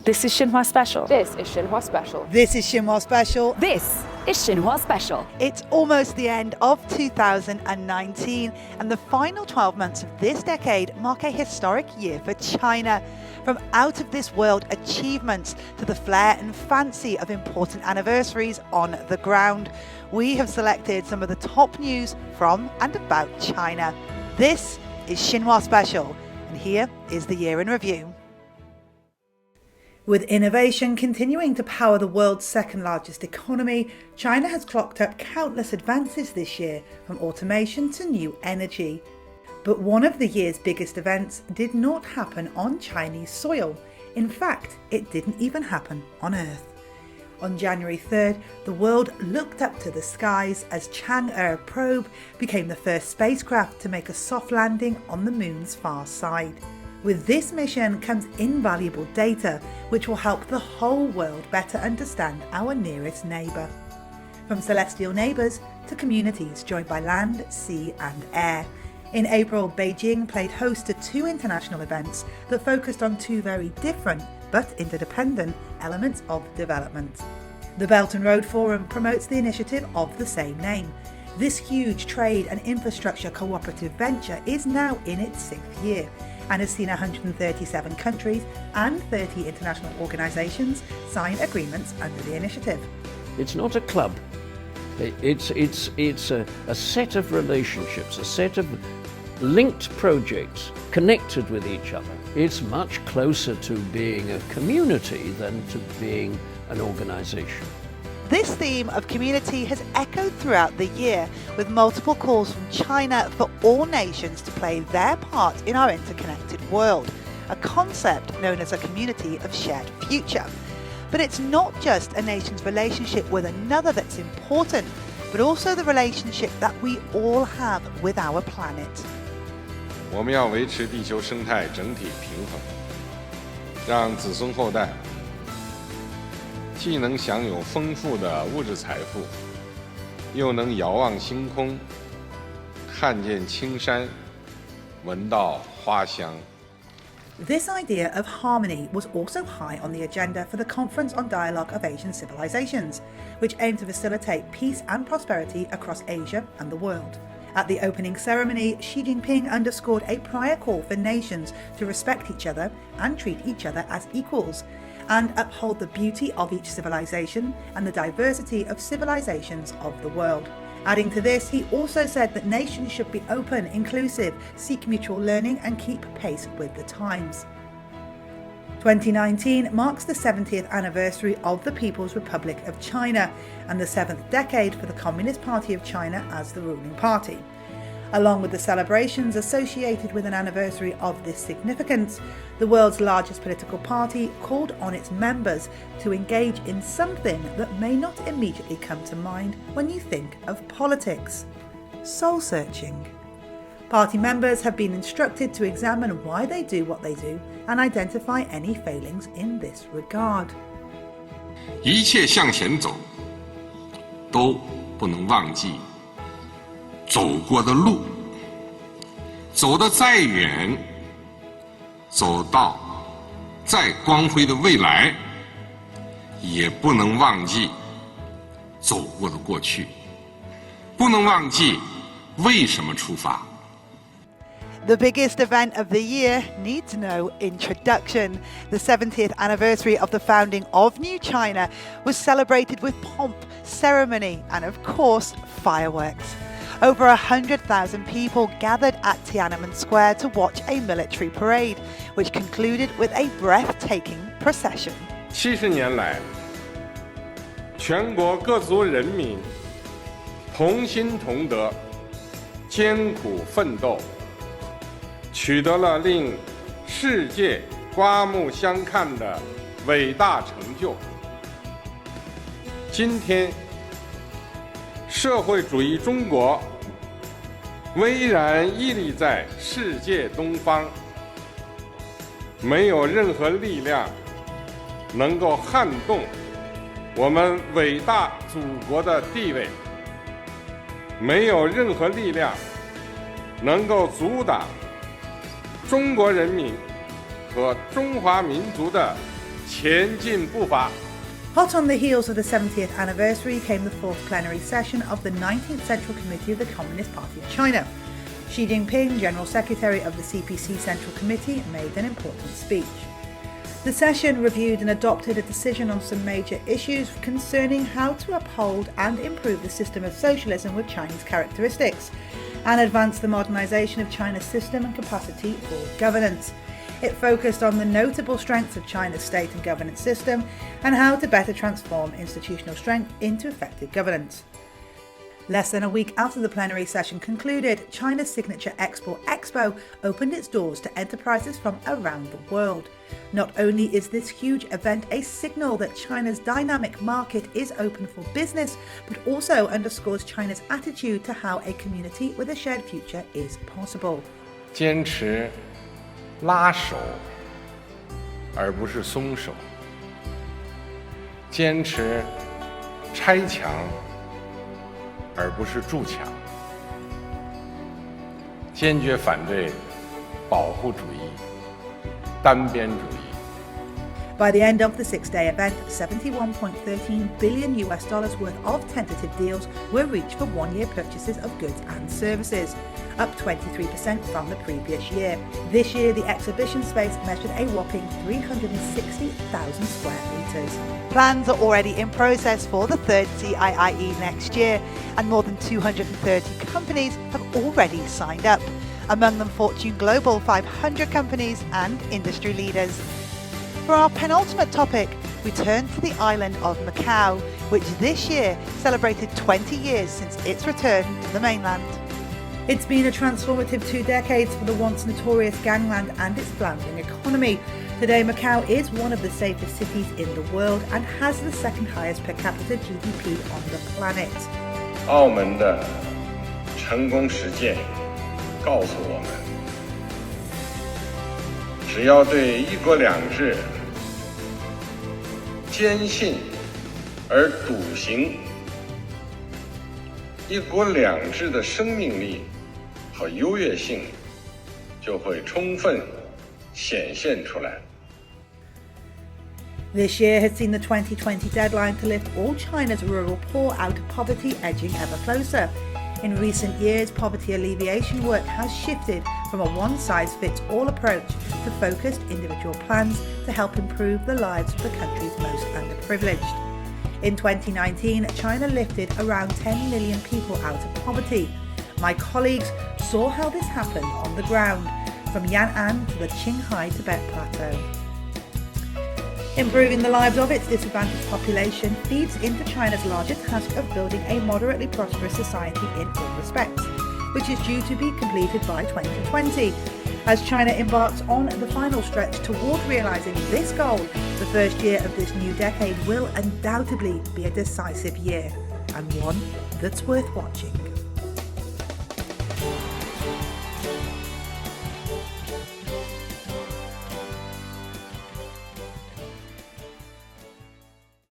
This is Xinhua Special. This is Xinhua Special. This is Xinhua Special. This is Xinhua Special. It's almost the end of 2019, and the final 12 months of this decade mark a historic year for China. From out-of-this-world achievements to the flair and fancy of important anniversaries on the ground, we have selected some of the top news from and about China. This is Xinhua Special, and here is the year in review. With innovation continuing to power the world's second largest economy, China has clocked up countless advances this year, from automation to new energy. But one of the year's biggest events did not happen on Chinese soil. In fact, it didn't even happen on Earth. On January 3rd, the world looked up to the skies as Chang'e probe became the first spacecraft to make a soft landing on the moon's far side. With this mission comes invaluable data, which will help the whole world better understand our nearest neighbour. From celestial neighbours to communities joined by land, sea and air. In April, Beijing played host to two international events that focused on two very different but interdependent elements of development. The Belt and Road Forum promotes the initiative of the same name. This huge trade and infrastructure cooperative venture is now in its 6th year and has seen 137 countries and 30 international organisations sign agreements under the initiative. It's not a club. It's a set of relationships, a set of linked projects connected with each other. It's much closer to being a community than to being an organisation. This theme of community has echoed throughout the year, with multiple calls from China for all nations to play their part in our interconnected world, a concept known as a community of shared future. But it's not just a nation's relationship with another that's important, but also the relationship that we all have with our planet. 我们要维持地球生态整体平衡，让子孙后代既能享有丰富的物质财富，又能遥望星空，看见青山，闻到花香。 This idea of harmony was also high on the agenda for the Conference on Dialogue of Asian Civilizations, which aimed to facilitate peace and prosperity across Asia and the world. At the opening ceremony, Xi Jinping underscored a prior call for nations to respect each other and treat each other as equals, and uphold the beauty of each civilization and the diversity of civilizations of the world. Adding to this, he also said that nations should be open, inclusive, seek mutual learning and keep pace with the times. 2019 marks the 70th anniversary of the People's Republic of China and the 7th decade for the Communist Party of China as the ruling party. Along with the celebrations associated with an anniversary of this significance, the world's largest political party called on its members to engage in something that may not immediately come to mind when you think of politics: soul searching. Party members have been instructed to examine why they do what they do and identify any failings in this regard. 一切向前走，都不能忘记走过的路，走得再远，走到再光辉的未来，也不能忘记走过的过去，不能忘记为什么出发。 The biggest event of the year needs no introduction. The 70th anniversary of the founding of New China was celebrated with pomp, ceremony, and of course, fireworks. Over 100,000 people gathered at Tiananmen Square to watch a military parade, which concluded with a breathtaking procession. 70年来，全国各族人民同心同德，艰苦奋斗，取得了令世界刮目相看的伟大成就。今天，社会主义中国巍然屹立在世界东方，没有任何力量能够撼动我们伟大祖国的地位，没有任何力量能够阻挡中国人民和中华民族的前进步伐。 Hot on the heels of the 70th anniversary came the fourth plenary session of the 19th Central Committee of the Communist Party of China. Xi Jinping, General Secretary of the CPC Central Committee, made an important speech. The session reviewed and adopted a decision on some major issues concerning how to uphold and improve the system of socialism with Chinese characteristics, and advance the modernization of China's system and capacity for governance. It focused on the notable strengths of China's state and governance system and how to better transform institutional strength into effective governance. Less than a week after the plenary session concluded, China's signature Export Expo opened its doors to enterprises from around the world. Not only is this huge event a signal that China's dynamic market is open for business, but also underscores China's attitude to how a community with a shared future is possible. 坚持拉手，而不是松手；坚持拆墙，而不是筑墙；坚决反对保护主义、单边主义。 By the end of the six-day event, $71.13 billion worth of tentative deals were reached for one-year purchases of goods and services, up 23% from the previous year. This year, the exhibition space measured a whopping 360,000 square metres. Plans are already in process for the third CIIE next year, and more than 230 companies have already signed up, among them Fortune Global 500 companies and industry leaders. For our penultimate topic, we turn to the island of Macau, which this year celebrated 20 years since its return to the mainland. It's been a transformative 2 decades for the once notorious gangland and its floundering economy. Today, Macau is one of the safest cities in the world and has the second highest per capita GDP on the planet. 澳门的成功实践告诉我们，只要对一国两制坚信而笃行，一国两制的生命力和优越性就会充分显现出来。 This year has seen the 2020 deadline to lift all China's rural poor out of poverty edging ever closer. In recent years, poverty alleviation work has shifted from a one-size-fits-all approach to focused individual plans to help improve the lives of the country's most underprivileged. In 2019, China lifted around 10 million people out of poverty. My colleagues saw how this happened on the ground, from Yan'an to the Qinghai Tibet Plateau. Improving the lives of its disadvantaged population feeds into China's larger task of building a moderately prosperous society in all respects, which is due to be completed by 2020. As China embarks on the final stretch toward realising this goal, the first year of this new decade will undoubtedly be a decisive year, and one that's worth watching.